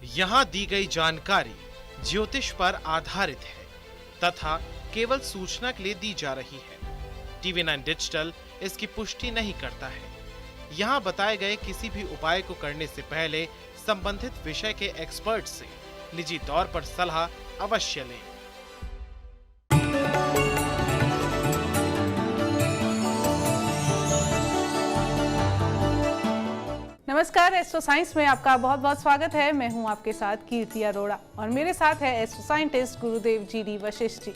यहाँ दी गई जानकारी ज्योतिष पर आधारित है तथा केवल सूचना के लिए दी जा रही है। TV9 डिजिटल इसकी पुष्टि नहीं करता है। यहाँ बताए गए किसी भी उपाय को करने से पहले संबंधित विषय के एक्सपर्ट से निजी तौर पर सलाह अवश्य लें। नमस्कार, एस्ट्रो साइंस में आपका बहुत बहुत स्वागत है। मैं हूं आपके साथ कीर्ति अरोड़ा और मेरे साथ है एस्ट्रो साइंटिस्ट गुरुदेव GD वशिष्ठ जी।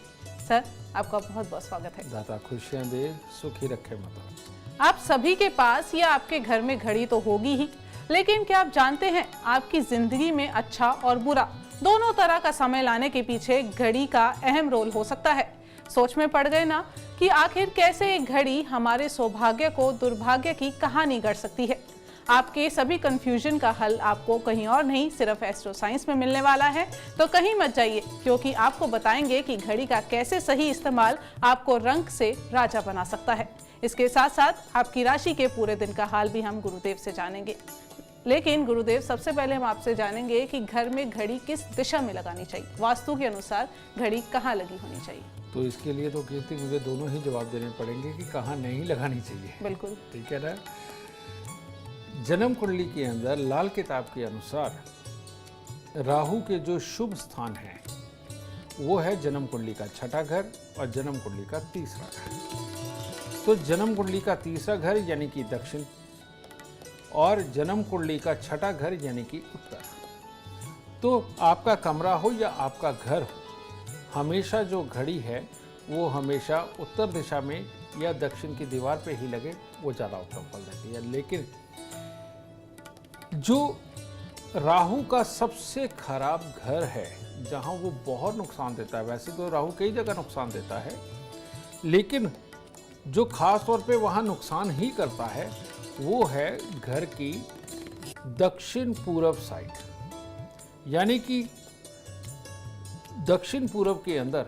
सर, आपका बहुत बहुत स्वागत है। दाता खुशियां दे, सुखी रखे माता। आप सभी के पास या आपके घर में घड़ी तो होगी ही, लेकिन क्या आप जानते हैं आपकी जिंदगी में अच्छा और बुरा दोनों तरह का समय लाने के पीछे घड़ी का अहम रोल हो सकता है। सोच में पड़ गए ना कि आखिर कैसे एक घड़ी हमारे सौभाग्य को दुर्भाग्य की कहानी गढ़ सकती है। आपके सभी कंफ्यूजन का हल आपको कहीं और नहीं, सिर्फ एस्ट्रो साइंस में मिलने वाला है। तो कहीं मत जाइए, क्योंकि आपको बताएंगे कि घड़ी का कैसे सही इस्तेमाल आपको रंग से राजा बना सकता है। इसके साथ साथ आपकी राशि के पूरे दिन का हाल भी हम गुरुदेव से जानेंगे। लेकिन गुरुदेव, सबसे पहले हम आपसे जानेंगे कि घर में घड़ी किस दिशा में लगानी चाहिए, वास्तु के अनुसार घड़ी कहाँ लगी होनी चाहिए। तो इसके लिए तो कीर्ति मुझे दोनों ही जवाब देने पड़ेंगे कि कहाँ नहीं लगानी चाहिए। बिल्कुल, ठीक है ना। जन्म कुंडली के अंदर लाल किताब के अनुसार राहु के जो शुभ स्थान है वो है जन्म कुंडली का छठा घर और जन्म कुंडली का तीसरा घर। तो जन्म कुंडली का तीसरा घर यानी कि दक्षिण और जन्म कुंडली का छठा घर यानी कि उत्तर। तो आपका कमरा हो या आपका घर हो, हमेशा जो घड़ी है वो हमेशा उत्तर दिशा में या दक्षिण की दीवार पे ही लगे, वो ज़्यादा उत्तम फल देती है। लेकिन जो राहु का सबसे खराब घर है, जहां वो बहुत नुकसान देता है, वैसे तो राहु कई जगह नुकसान देता है, लेकिन जो खास तौर पे वहां नुकसान ही करता है वो है घर की दक्षिण पूर्व साइड। यानी कि दक्षिण पूर्व के अंदर,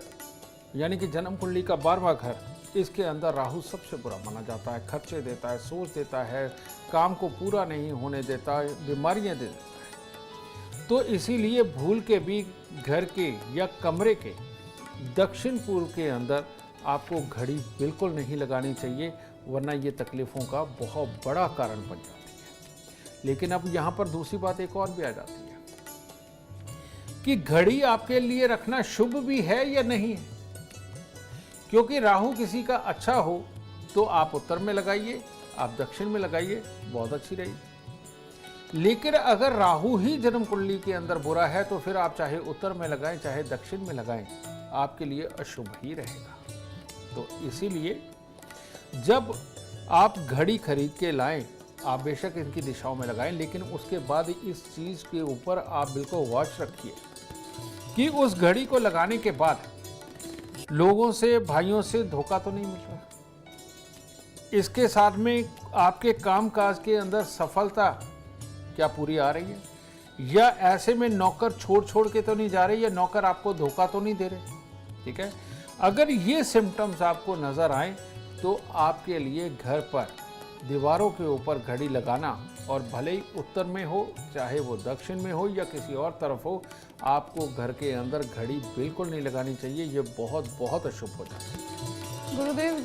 यानी कि जन्म कुंडली का 12वां घर, इसके अंदर राहु सबसे बुरा माना जाता है। खर्चे देता है, सोच देता है, काम को पूरा नहीं होने देता, बीमारियां दे देता है। तो इसीलिए भूल के भी घर के या कमरे के दक्षिण पूर्व के अंदर आपको घड़ी बिल्कुल नहीं लगानी चाहिए, वरना ये तकलीफ़ों का बहुत बड़ा कारण बन जाती है। लेकिन अब यहाँ पर दूसरी बात एक और भी आ जाती है कि घड़ी आपके लिए रखना शुभ भी है या नहीं है। क्योंकि राहु किसी का अच्छा हो तो आप उत्तर में लगाइए, आप दक्षिण में लगाइए, बहुत अच्छी रहेगी। लेकिन अगर राहु ही जन्म कुंडली के अंदर बुरा है तो फिर आप चाहे उत्तर में लगाएं चाहे दक्षिण में लगाएं, आपके लिए अशुभ ही रहेगा। तो इसीलिए जब आप घड़ी खरीद के लाएं, आप बेशक इनकी दिशाओं में लगाएं, लेकिन उसके बाद इस चीज़ के ऊपर आप बिल्कुल वॉच रखिए कि उस घड़ी को लगाने के बाद लोगों से, भाइयों से धोखा तो नहीं मिल रहा। इसके साथ में आपके कामकाज के अंदर सफलता क्या पूरी आ रही है, या ऐसे में नौकर छोड़ के तो नहीं जा रहे, या नौकर आपको धोखा तो नहीं दे रहे। ठीक है, अगर ये सिम्टम्स आपको नजर आए तो आपके लिए घर पर दीवारों के ऊपर घड़ी लगाना, और भले ही उत्तर में हो चाहे वो दक्षिण में हो या किसी और तरफ हो, आपको घर के अंदर घड़ी बिल्कुल नहीं लगानी चाहिए। ये बहुत बहुत अशुभ हो जाता है। गुरुदेव,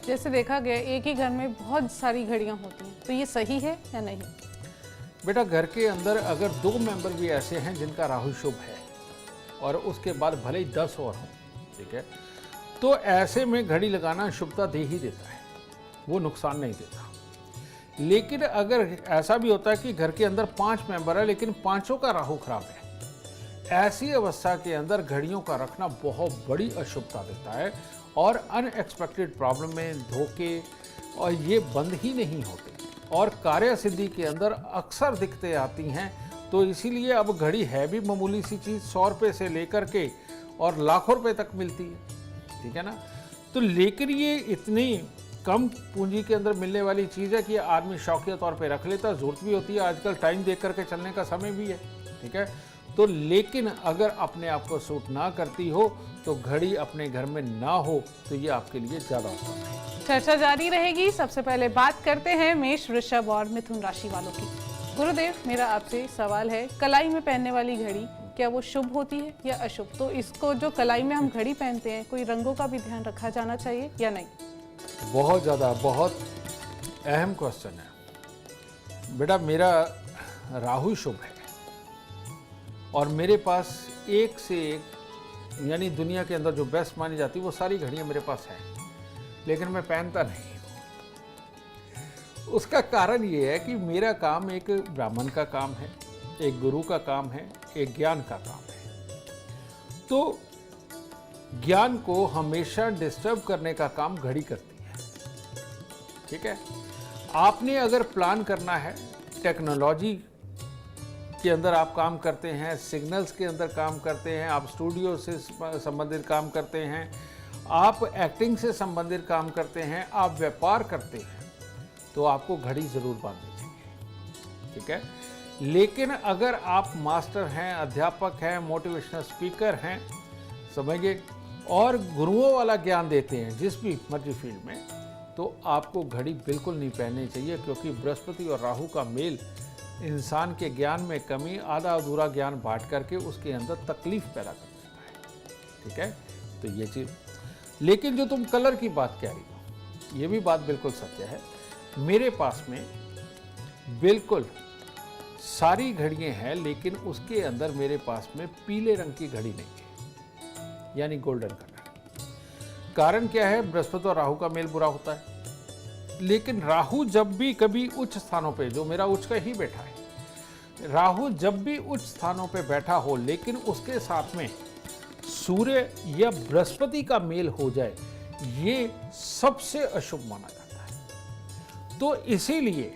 जैसे देखा गया एक ही घर में बहुत सारी घड़ियां होती हैं, तो ये सही है या नहीं? बेटा, घर के अंदर अगर 2 मेंबर भी ऐसे हैं जिनका राहु शुभ है और उसके बाद भले ही 10 और हों, ठीक है, तो ऐसे में घड़ी लगाना शुभता दे ही देता है, वो नुकसान नहीं देता। लेकिन अगर ऐसा भी होता है कि घर के अंदर 5 मेंबर है लेकिन पांचों का राहु खराब है, ऐसी अवस्था के अंदर घड़ियों का रखना बहुत बड़ी अशुभता देता है और अनएक्सपेक्टेड प्रॉब्लम में धोखे और ये बंद ही नहीं होते और कार्य सिद्धि के अंदर अक्सर दिक्कतें आती हैं। तो इसीलिए अब घड़ी है भी मामूली सी चीज़, 100 रुपये से लेकर के और लाखों रुपए तक मिलती है। ठीक है ना। तो लेकिन ये इतनी कम पूंजी के अंदर मिलने वाली चीज़ है कि आदमी शौकिया तौर पे रख लेता, ज़रूरत भी होती है, आजकल टाइम देख करके चलने का समय भी है। ठीक है, तो लेकिन अगर अपने आप को सूट ना करती हो तो घड़ी अपने घर में ना हो तो ये आपके लिए ज़्यादा उत्तम है। चर्चा जारी रहेगी। सबसे पहले बात करते हैं मेष, वृषभ और मिथुन राशि वालों की। गुरुदेव, मेरा आपसे सवाल है, कलाई में पहनने वाली घड़ी क्या वो शुभ होती है या अशुभ? तो इसको जो कलाई में हम घड़ी पहनते हैं, कोई रंगों का भी ध्यान रखा जाना चाहिए या नहीं? बहुत ज़्यादा, बहुत अहम क्वेश्चन है बेटा। मेरा राहु शुभ है और मेरे पास एक से एक, यानी दुनिया के अंदर जो बेस्ट मानी जाती है वो सारी घड़ियां मेरे पास हैं, लेकिन मैं पहनता नहीं हूँ। उसका कारण ये है कि मेरा काम एक ब्राह्मण का काम है, एक गुरु का काम है, एक ज्ञान का काम है। तो ज्ञान को हमेशा डिस्टर्ब करने का काम घड़ी करती है। ठीक है, आपने अगर प्लान करना है, टेक्नोलॉजी के अंदर आप काम करते हैं, सिग्नल्स के अंदर काम करते हैं, आप स्टूडियो से संबंधित काम करते हैं, आप एक्टिंग से संबंधित काम करते हैं, आप व्यापार करते हैं, तो आपको घड़ी ज़रूर बांधनी चाहिए। ठीक है, लेकिन अगर आप मास्टर हैं, अध्यापक हैं, मोटिवेशनल स्पीकर हैं, समझिए, और गुरुओं वाला ज्ञान देते हैं जिस भी मर्जी फील्ड में, तो आपको घड़ी बिल्कुल नहीं पहननी चाहिए, क्योंकि बृहस्पति और राहु का मेल इंसान के ज्ञान में कमी, आधा अधूरा ज्ञान बांट करके उसके अंदर तकलीफ पैदा कर देता है। ठीक है, तो ये चीज़। लेकिन जो तुम कलर की बात कह रही हो, ये भी बात बिल्कुल सत्य है। मेरे पास में बिल्कुल सारी घड़ियाँ हैं, लेकिन उसके अंदर मेरे पास में पीले रंग की घड़ी नहीं है, यानी गोल्डन कलर। कारण क्या है? बृहस्पति और राहु का मेल बुरा होता है। लेकिन राहु जब भी कभी उच्च स्थानों पे, जो मेरा उच्च का ही बैठा है, राहु जब भी उच्च स्थानों पे बैठा हो, लेकिन उसके साथ में सूर्य या बृहस्पति का मेल हो जाए, ये सबसे अशुभ माना जाता है। तो इसीलिए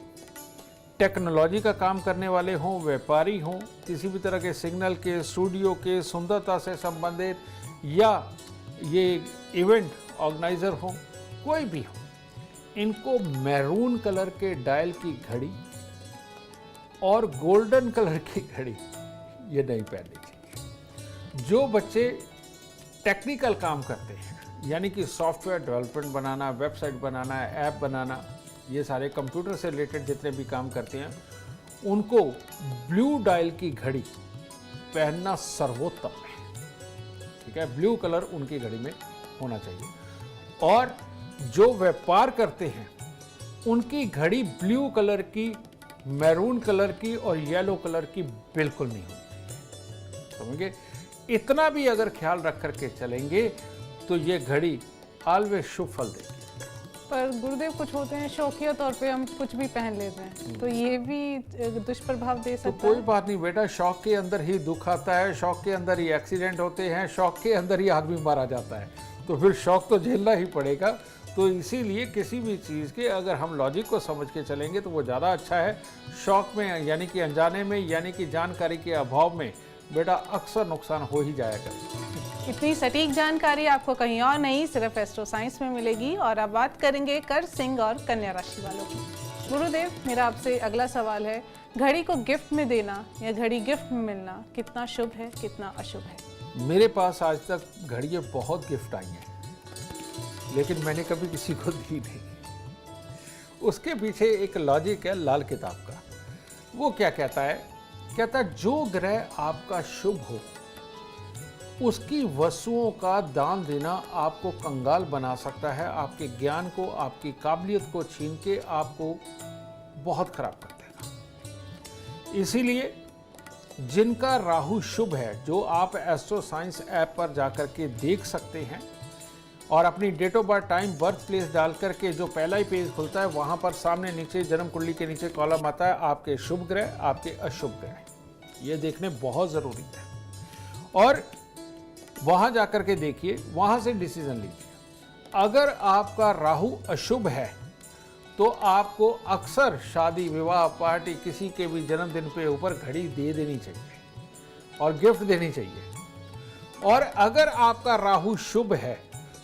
टेक्नोलॉजी का काम करने वाले हों, व्यापारी हों, किसी भी तरह के सिग्नल के, स्टूडियो के, सुंदरता से संबंधित, या ये इवेंट ऑर्गेनाइजर हों, कोई भी हो, इनको मैरून कलर के डायल की घड़ी और गोल्डन कलर की घड़ी ये नहीं पहननी चाहिए। जो बच्चे टेक्निकल काम करते हैं, यानी कि सॉफ्टवेयर डेवलपमेंट बनाना, वेबसाइट बनाना, ऐप बनाना, ये सारे कंप्यूटर से रिलेटेड जितने भी काम करते हैं, उनको ब्लू डायल की घड़ी पहनना सर्वोत्तम है। ठीक है, ब्लू कलर उनकी घड़ी में होना चाहिए। और जो व्यापार करते हैं, उनकी घड़ी ब्लू कलर की, मैरून कलर की और येलो कलर की बिल्कुल नहीं होनी चाहिए। समझिए, इतना भी अगर ख्याल रख करके चलेंगे तो ये घड़ी ऑलवेज शुभ फल देगी। पर गुरुदेव, कुछ होते हैं शौकिया तौर पे हम कुछ भी पहन लेते हैं, तो ये भी दुष्प्रभाव दे सकता है? तो कोई बात नहीं बेटा, शौक के अंदर ही दुख आता है, शौक के अंदर ही एक्सीडेंट होते हैं, शौक के अंदर ही आदमी मारा जाता है, तो फिर शौक तो झेलना ही पड़ेगा। तो इसीलिए किसी भी चीज़ के अगर हम लॉजिक को समझ के चलेंगे तो वो ज़्यादा अच्छा है। शौक में, यानी कि अनजाने में, यानी कि जानकारी के अभाव में बेटा अक्सर नुकसान हो ही जाएगा। इतनी सटीक जानकारी आपको कहीं और नहीं, सिर्फ एस्ट्रो साइंस में मिलेगी। और अब बात करेंगे कर, सिंह और कन्या राशि वालों की। गुरुदेव, मेरा आपसे अगला सवाल है, घड़ी को गिफ्ट में देना या घड़ी गिफ्ट में मिलना कितना शुभ है, कितना अशुभ है? मेरे पास आज तक घड़ियाँ बहुत गिफ्ट आई हैं, लेकिन मैंने कभी किसी को दी नहीं। उसके पीछे एक लॉजिक है लाल किताब का। वो क्या कहता है? कहता है जो ग्रह आपका शुभ हो, उसकी वस्तुओं का दान देना आपको कंगाल बना सकता है, आपके ज्ञान को, आपकी काबिलियत को छीन के आपको बहुत खराब कर देगा। इसीलिए जिनका राहु शुभ है, जो आप एस्ट्रो साइंस ऐप पर जाकर के देख सकते हैं और अपनी date of birth, time, birth place डाल करके जो पहला ही पेज खुलता है, वहाँ पर सामने नीचे जन्म कुंडली के नीचे कॉलम आता है, आपके शुभ ग्रह, आपके अशुभ ग्रह, ये देखने बहुत ज़रूरी है। और वहाँ जाकर के देखिए, वहाँ से डिसीजन लीजिए। अगर आपका राहु अशुभ है तो आपको अक्सर शादी, विवाह, पार्टी, किसी के भी जन्मदिन पे ऊपर घड़ी दे देनी चाहिए और गिफ्ट देनी चाहिए। और अगर आपका राहु शुभ है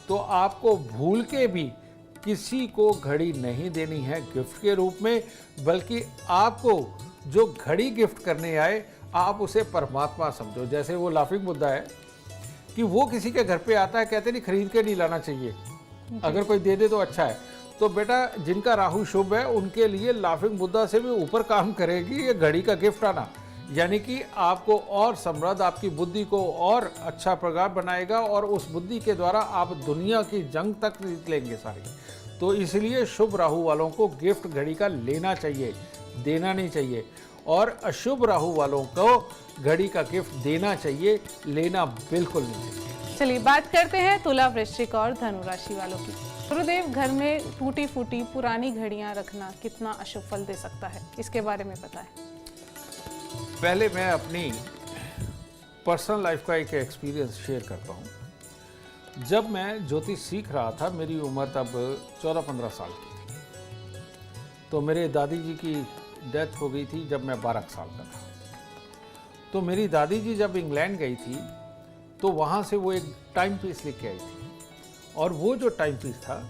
तो आपको भूल के भी किसी को घड़ी नहीं देनी है गिफ्ट के रूप में, बल्कि आपको जो घड़ी गिफ्ट करने आए, आप उसे परमात्मा समझो। जैसे वो लाफिंग मुद्दा है कि वो किसी के घर पे आता है, कहते नहीं खरीद के नहीं लाना चाहिए, अगर कोई दे दे तो अच्छा है। तो बेटा जिनका राहु शुभ है उनके लिए लाफिंग बुद्धा से भी ऊपर काम करेगी ये घड़ी का गिफ्ट आना, यानी कि आपको और समृद्ध, आपकी बुद्धि को और अच्छा प्रगाढ़ बनाएगा और उस बुद्धि के द्वारा आप दुनिया की जंग तक जीत लेंगे सारी। तो इसलिए शुभ राहु वालों को गिफ्ट घड़ी का लेना चाहिए, देना नहीं चाहिए, और अशुभ राहु वालों को घड़ी का गिफ्ट देना चाहिए, लेना बिल्कुल नहीं चाहिए। चलिए बात करते हैं तुला, वृश्चिक और धनु राशि वालों की। गुरुदेव, घर में टूटी फूटी पुरानी घड़ियां रखना कितना अशुभ फल दे सकता है, इसके बारे में बताएं। पहले मैं अपनी पर्सनल लाइफ का एक एक्सपीरियंस शेयर करता हूँ। जब मैं ज्योतिष सीख रहा था, मेरी उम्र तब 14-15 साल की थी, तो मेरे दादी जी की डेथ हो गई थी जब मैं 12 साल का था। तो मेरी दादी जी जब इंग्लैंड गई थी तो वहाँ से वो एक टाइम पीस लेके आई थी, और वो जो टाइम पीस था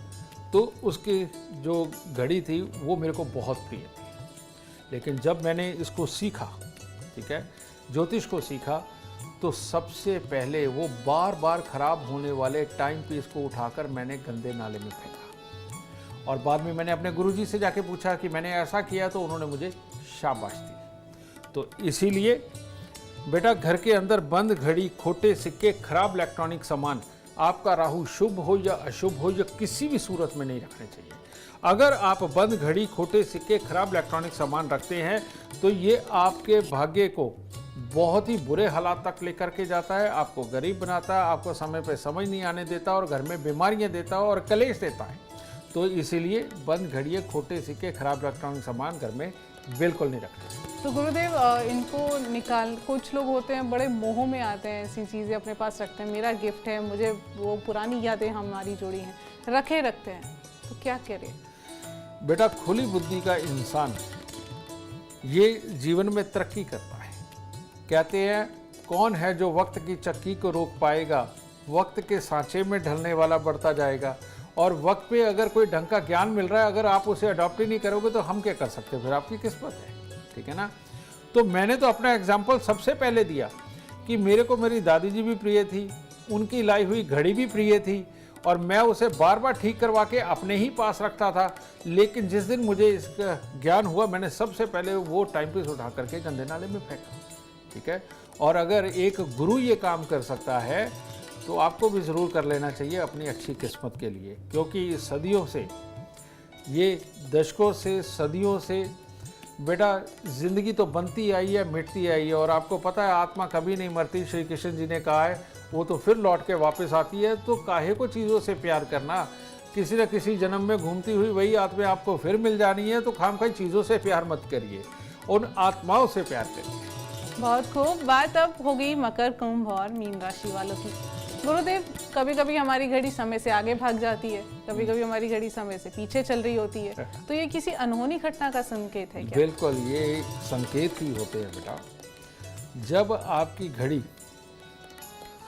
तो उसकी जो घड़ी थी वो मेरे को बहुत प्रिय थी। लेकिन जब मैंने इसको सीखा, ठीक है, ज्योतिष को सीखा, तो सबसे पहले वो बार बार खराब होने वाले टाइम पीस को उठाकर मैंने गंदे नाले में फेंका, और बाद में मैंने अपने गुरुजी से जाके पूछा कि मैंने ऐसा किया, तो उन्होंने मुझे शाबाश दी। तो इसीलिए बेटा घर के अंदर बंद घड़ी, खोटे सिक्के, खराब इलेक्ट्रॉनिक सामान, आपका राहु शुभ हो या अशुभ हो, या किसी भी सूरत में नहीं रखने चाहिए। अगर आप बंद घड़ी, खोटे सिक्के, खराब इलेक्ट्रॉनिक सामान रखते हैं तो ये आपके भाग्य को बहुत ही बुरे हालात तक लेकर के जाता है, आपको गरीब बनाता है, आपको समय पे समझ नहीं आने देता, और घर में बीमारियां देता है और कलेश देता है। तो इसीलिए बंद घड़ियाँ, खोटे सिक्के, खराब इलेक्ट्रॉनिक सामान घर में बिल्कुल नहीं रखना। तो गुरुदेव, इनको निकाल, कुछ लोग होते हैं बड़े मोह में आते हैं, ऐसी चीज़ें अपने पास रखते हैं, मेरा गिफ्ट है, मुझे वो पुरानी यादें हमारी जुड़ी हैं, रखते हैं, तो क्या करें? बेटा खुली बुद्धि का इंसान ये जीवन में तरक्की करता है। कहते हैं कौन है जो वक्त की चक्की को रोक पाएगा, वक्त के सांचे में ढलने वाला बढ़ता जाएगा। और वक्त पे अगर कोई ढंग का ज्ञान मिल रहा है, अगर आप उसे अडॉप्ट ही नहीं करोगे तो हम क्या कर सकते हैं, फिर आपकी किस्मत है, ठीक है ना। तो मैंने तो अपना एग्जाम्पल सबसे पहले दिया कि मेरे को मेरी दादी जी भी प्रिय थी, उनकी लाई हुई घड़ी भी प्रिय थी, और मैं उसे बार बार ठीक करवा के अपने ही पास रखता था। लेकिन जिस दिन मुझे इसका ज्ञान हुआ, मैंने सबसे पहले वो टाइम पीस उठा करके गंदे नाले में फेंका, ठीक है। और अगर एक गुरु ये काम कर सकता है तो आपको भी ज़रूर कर लेना चाहिए अपनी अच्छी किस्मत के लिए, क्योंकि सदियों से, ये दशकों से, सदियों से बेटा ज़िंदगी तो बनती आई है, मिटती आई है, और आपको पता है आत्मा कभी नहीं मरती। श्री कृष्ण जी ने कहा है वो तो फिर लौट के वापस आती है। तो काहे को चीज़ों से प्यार करना, किसी न किसी जन्म में घूमती हुई वही आत्मा आपको फिर मिल जानी है। तो खामखाई चीज़ों से प्यार मत करिए, उन आत्माओं से प्यार करिए। बहुत खूब। बात अब हो गई मकर, कुंभ और मीन राशि वालों की। गुरुदेव, कभी कभी हमारी घड़ी समय से आगे भाग जाती है, कभी कभी हमारी घड़ी समय से पीछे चल रही होती है, तो ये किसी अनहोनी घटना का संकेत है क्या? बिल्कुल, ये संकेत ही होते हैं बेटा। जब आपकी घड़ी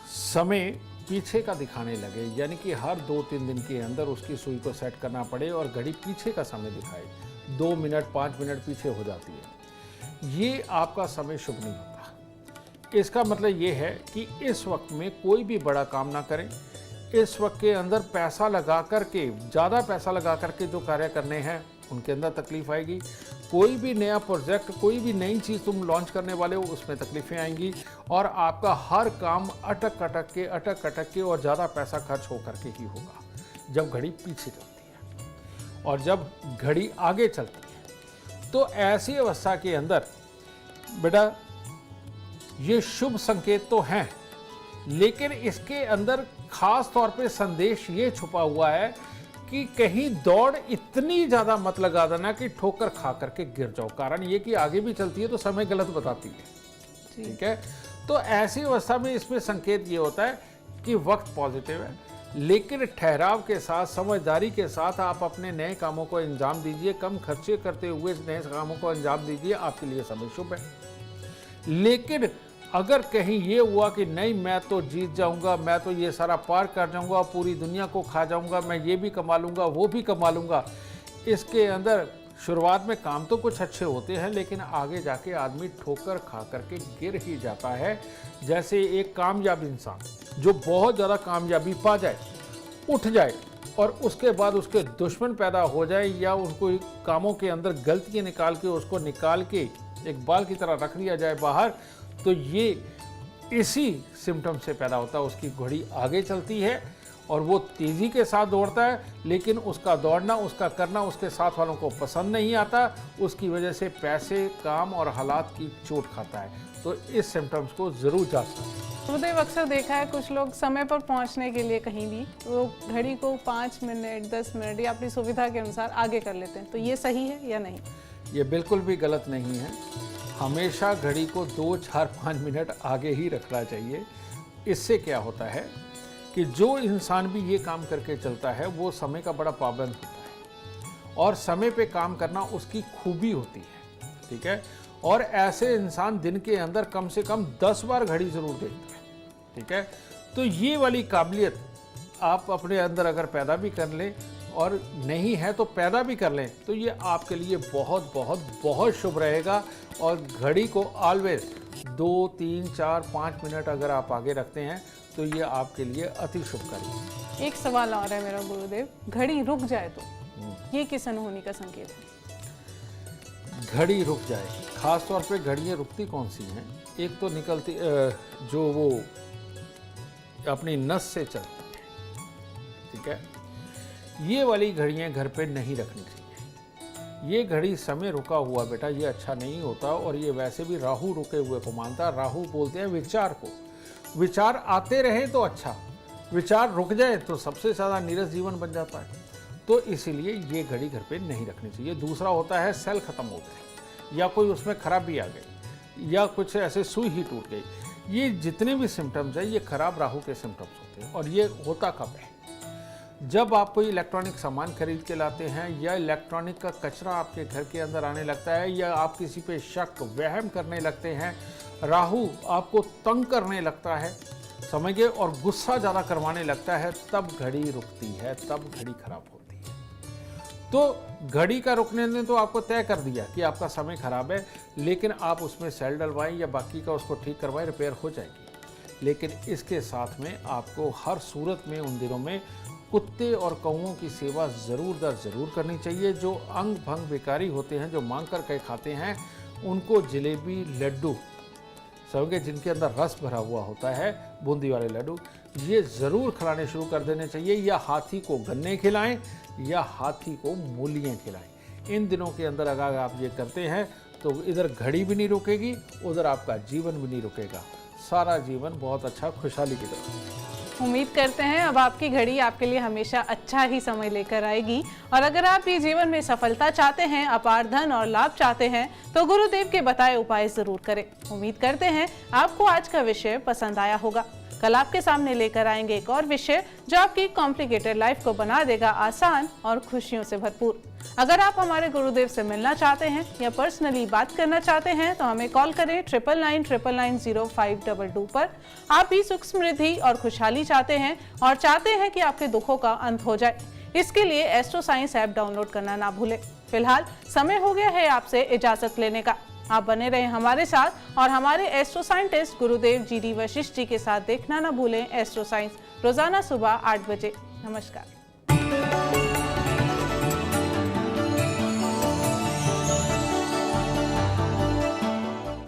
समय पीछे का दिखाने लगे, यानी कि हर 2-3 दिन के अंदर उसकी सुई को सेट करना पड़े और घड़ी पीछे का समय दिखाए, 2 मिनट 5 मिनट पीछे हो जाती है, ये आपका समय शुभ नहीं होता। इसका मतलब ये है कि इस वक्त में कोई भी बड़ा काम ना करें। इस वक्त के अंदर पैसा लगा करके, ज़्यादा पैसा लगा करके जो कार्य करने हैं उनके अंदर तकलीफ आएगी। कोई भी नया प्रोजेक्ट, कोई भी नई चीज़ तुम लॉन्च करने वाले हो, उसमें तकलीफें आएंगी, और आपका हर काम अटक अटक के और ज़्यादा पैसा खर्च हो करके ही होगा जब घड़ी पीछे चलती है। और जब घड़ी आगे चलती है तो ऐसी अवस्था के अंदर बेटा ये शुभ संकेत तो हैं, लेकिन इसके अंदर खास तौर पे संदेश ये छुपा हुआ है कि कहीं दौड़ इतनी ज़्यादा मत लगा देना कि ठोकर खा करके गिर जाओ। कारण ये कि आगे भी चलती है तो समय गलत बताती है, ठीक है। तो ऐसी अवस्था में इसमें संकेत ये होता है कि वक्त पॉजिटिव है, लेकिन ठहराव के साथ, समझदारी के साथ आप अपने नए कामों को अंजाम दीजिए। कम खर्चे करते हुए नए कामों को अंजाम दीजिए, आपके लिए समय शुभ है। लेकिन अगर कहीं ये हुआ कि नहीं मैं तो जीत जाऊंगा, मैं तो ये सारा पार कर जाऊंगा, पूरी दुनिया को खा जाऊंगा, मैं ये भी कमा लूंगा, वो भी कमा लूंगा, इसके अंदर शुरुआत में काम तो कुछ अच्छे होते हैं, लेकिन आगे जाके आदमी ठोकर खा करके गिर ही जाता है। जैसे एक कामयाब इंसान जो बहुत ज़्यादा कामयाबी पा जाए, उठ जाए, और उसके बाद उसके दुश्मन पैदा हो जाए या उनको कामों के अंदर गलतियाँ निकाल के उसको निकाल के एक बाल की तरह रख दिया जाए बाहर, तो ये इसी सिम्टम से पैदा होता है। उसकी घड़ी आगे चलती है और वो तेज़ी के साथ दौड़ता है, लेकिन उसका दौड़ना, उसका करना उसके साथ वालों को पसंद नहीं आता। उसकी वजह से पैसे, काम और हालात की चोट खाता है। तो इस सिम्टम्स को ज़रूर जांचना है। गुरुदेव, अक्सर देखा है कुछ लोग समय पर पहुंचने के लिए कहीं भी वो घड़ी को 5 मिनट 10 मिनट या अपनी सुविधा के अनुसार आगे कर लेते हैं, तो ये सही है या नहीं? ये बिल्कुल भी गलत नहीं है। हमेशा घड़ी को 2, 4, 5 मिनट आगे ही रखना चाहिए। इससे क्या होता है कि जो इंसान भी ये काम करके चलता है वो समय का बड़ा पाबंद होता है और समय पे काम करना उसकी खूबी होती है, ठीक है। और ऐसे इंसान दिन के अंदर कम से कम 10 बार घड़ी ज़रूर देखता है, ठीक है। तो ये वाली काबिलियत आप अपने अंदर अगर पैदा भी कर लें और नहीं है तो पैदा भी कर लें, तो ये आपके लिए बहुत बहुत बहुत शुभ रहेगा। और घड़ी को ऑलवेज 2, 3, 4, 5 मिनट अगर आप आगे रखते हैं तो ये आपके लिए अति शुभकारी है। एक सवाल और है मेरा गुरुदेव, घड़ी रुक जाए तो ये किस अनहोनी का संकेत है? घड़ी रुक जाए, खास तौर पे घड़ियाँ रुकती कौन सी हैं? एक तो निकलती जो वो अपनी नस से चलती है, ठीक है। ये वाली घड़ियाँ घर पे नहीं रखनी चाहिए। ये घड़ी समय रुका हुआ बेटा, ये अच्छा नहीं होता। और ये वैसे भी राहु रुके हुए को मानता है। राहु बोलते हैं विचार को। विचार आते रहे तो अच्छा, विचार रुक जाए तो सबसे ज़्यादा नीरस जीवन बन जाता है। तो इसीलिए ये घड़ी घर पे नहीं रखनी चाहिए। दूसरा होता है सेल ख़त्म हो गए या कोई उसमें खराबी आ गई या कुछ ऐसे सुई ही टूट गई। ये जितने भी सिम्टम्स हैं ये खराब राहु के सिम्टम्स होते हैं। और ये होता कब है? जब आप कोई इलेक्ट्रॉनिक सामान खरीद के लाते हैं या इलेक्ट्रॉनिक का कचरा आपके घर के अंदर आने लगता है या आप किसी पे शक वहम करने लगते हैं, राहु आपको तंग करने लगता है, समझ गए, और गुस्सा ज़्यादा करवाने लगता है, तब घड़ी रुकती है, तब घड़ी खराब होती है। तो घड़ी का रुकने ने तो आपको तय कर दिया कि आपका समय खराब है, लेकिन आप उसमें सेल डलवाएं या बाकी का उसको ठीक करवाएं, रिपेयर हो जाएगी। लेकिन इसके साथ में आपको हर सूरत में उन दिनों में कुत्ते और कौओं की सेवा ज़रूर दर ज़रूर करनी चाहिए। जो अंग भंग भिखारी होते हैं, जो मांग कर के खाते हैं, उनको जलेबी, लड्डू, समझे, जिनके अंदर रस भरा हुआ होता है, बूंदी वाले लड्डू, ये ज़रूर खिलाने शुरू कर देने चाहिए। या हाथी को गन्ने खिलाएं या हाथी को मूलियाँ खिलाएं। इन दिनों के अंदर अगर आप ये करते हैं तो इधर घड़ी भी नहीं रुकेगी, उधर आपका जीवन भी नहीं रुकेगा। सारा जीवन बहुत अच्छा खुशहाली की तरफ। उम्मीद करते हैं अब आपकी घड़ी आपके लिए हमेशा अच्छा ही समय लेकर आएगी। और अगर आप ये जीवन में सफलता चाहते हैं, अपार धन और लाभ चाहते हैं, तो गुरुदेव के बताए उपाय जरूर करें। उम्मीद करते हैं आपको आज का विषय पसंद आया होगा। कल आपके सामने लेकर आएंगे एक और विषय जो आपकी कॉम्प्लिकेटेड लाइफ को बना देगा आसान और खुशियों से भरपूर। अगर आप हमारे गुरुदेव से मिलना चाहते हैं या पर्सनली बात करना चाहते हैं तो हमें कॉल करें 9999905222 पर। आप भी सुख समृद्धि और खुशहाली चाहते हैं और चाहते हैं कि आपके दुखों का अंत हो जाए, इसके लिए एस्ट्रो साइंस ऐप डाउनलोड करना ना भूलें। फिलहाल समय हो गया है आपसे इजाजत लेने का। आप बने रहें हमारे साथ और हमारे एस्ट्रो साइंटिस्ट गुरुदेव GD वशिष्ठ जी के साथ देखना ना भूलें एस्ट्रो साइंस रोजाना सुबह 8 बजे। नमस्कार।